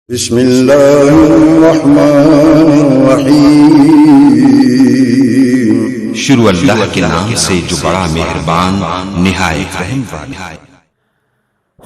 بسم اللہ الرحمن الرحیم۔ شروع اللہ کے نام سے جو بڑا مہربان نہایت رحم والا۔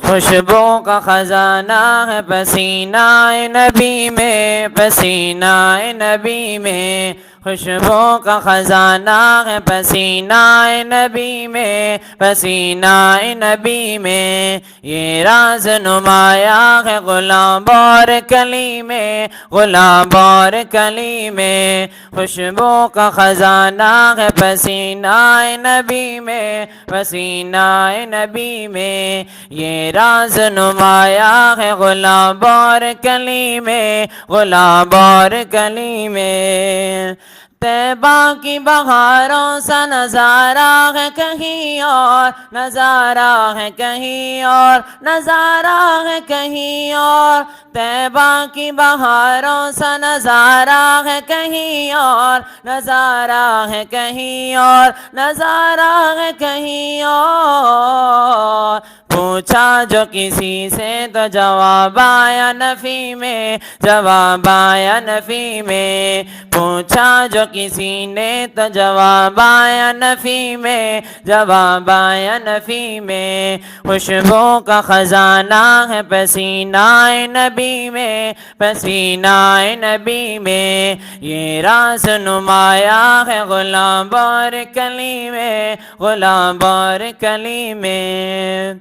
خوشبو کا خزانہ ہے پسینہ نبی میں، پسینہ نبی میں۔ خوشبو کا خزانہ ہے پسینہ نبی میں، پسینہ نبی میں۔ یہ راز نمایاں ہے غلام اور کلی میں، غلام اور کلی میں۔ خوشبو کا خزانہ ہے پسینہ نبی میں، پسینہ نبی میں۔ یہ راز نمایاں ہے غلام اور کلی میں، غلام اور کلی میں۔ طیبہ کی بہاروں سا نظارہ ہے کہیں اور، نظارہ ہے کہیں اور، نظارہ ہے کہیں اور۔ طیبہ کی بہاروں سا نظارہ ہے کہیں اور، نظارہ ہے کہیں اور، نظارہ ہے کہیں اور۔ پوچھا جو کسی سے تو جواب آیا نفی میں، جواب آیا نفی میں۔ پوچھا جو کسی نے تو جواب آیا نفی میں، جواب آیا نفی میں۔ خوشبو کا خزانہ ہے پسینہ نبی میں، پسینہ نبی میں۔ یہ راز نمایاں ہے غلام اور کلی میں، غلام اور کلی میں۔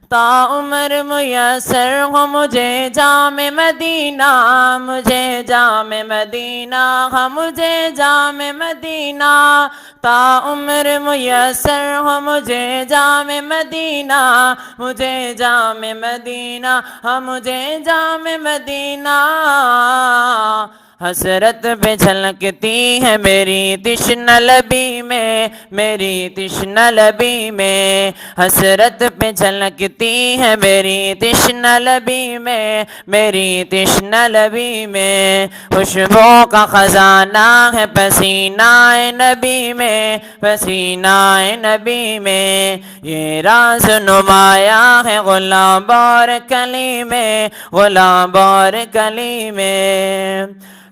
تا عمر میسر ہو مجھے جام مدینہ، مجھے جام مدینہ، ہاں مجھے جام مدینہ۔ تا عمر میسر ہو مجھے جام مدینہ، مجھے جام مدینہ، ہاں مجھے جام مدینہ۔ حسرت پہ جھلکتی ہے میری تشنہ لبی میں، میری تشنہ لبی میں۔ حسرت پہ جھلکتی ہے میری تشنہ لبی میں، میری تشنہ لبی میں۔ خوشبو کا خزانہ ہے پسینہ نبی میں، پسینہ نبی میں۔ یہ راز نمایاں ہے غلام اور کلی میں، غلام اور کلی میں۔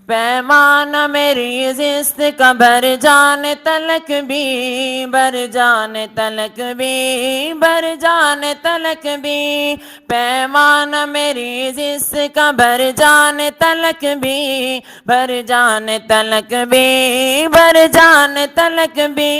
پیمانہ میری زست کا بھر جانے تلک بھی، بھر جانے تلک بھی، بھر جانے تلک بھی۔ پیمانہ میری زست کا بھر جانے تلک بھی، بھر جانے تلک بھی، بھر جانے تلک بھی۔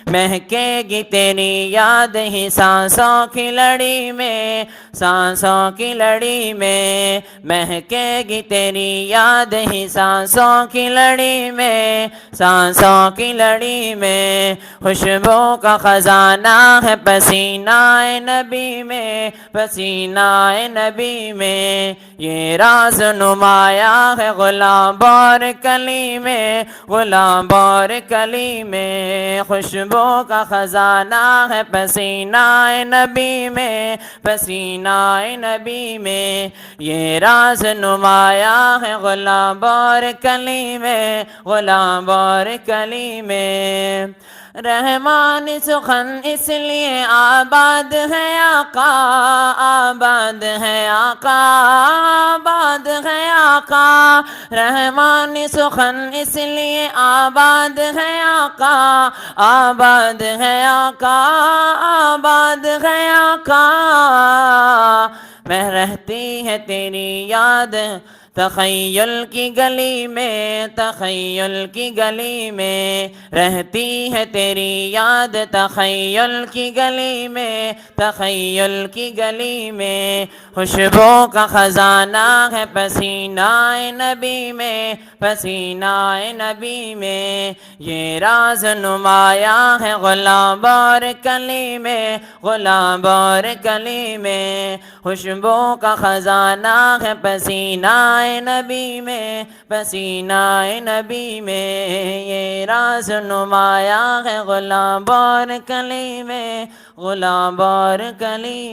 مہکے گی تیری یاد ہی سانسوں کی لڑی میں، سانسوں کی لڑی میں۔ مہکے گی تیری یاد ہی سانسوں کی لڑی میں، سانسوں کی لڑی میں۔ خوشبو کا خزانہ ہے پسینہ نبی میں، پسینہ نبی میں۔ یہ راز نمایاں ہے غلام اور کلی میں، غلام اور کلی میں۔ خوشبو کا خزانہ ہے پسینہ نبی میں، پسینہ نبی میں۔ یہ راز نمایاں ہے غلام اور کلی میں، غلام اور کلی میں۔ رحمان سخن اس لیے آباد ہے آقا، آباد ہے آقا، آباد ہے آقا۔ رحمان سخن اس لیے آباد ہے آقا، آباد ہے آقا، آباد ہے آقا۔ میں رہتی ہے تیری یاد تخیل کی گلی میں، تخیل کی گلی میں۔ رہتی ہے تیری یاد تخیل کی گلی میں، تخیل کی گلی میں۔ خوشبو کا خزانہ ہے پسینہ نبی میں، پسینہ نبی میں۔ یہ راز نمایاں ہے غلام اور کلی میں، غلام اور کلی میں۔ خوشبو کا خزانہ ہے پسینہ نبی میں، پسینہ نبی میں۔ یہ راز نمایاں ہے غلام اور کلی میں، غلام اور کلی۔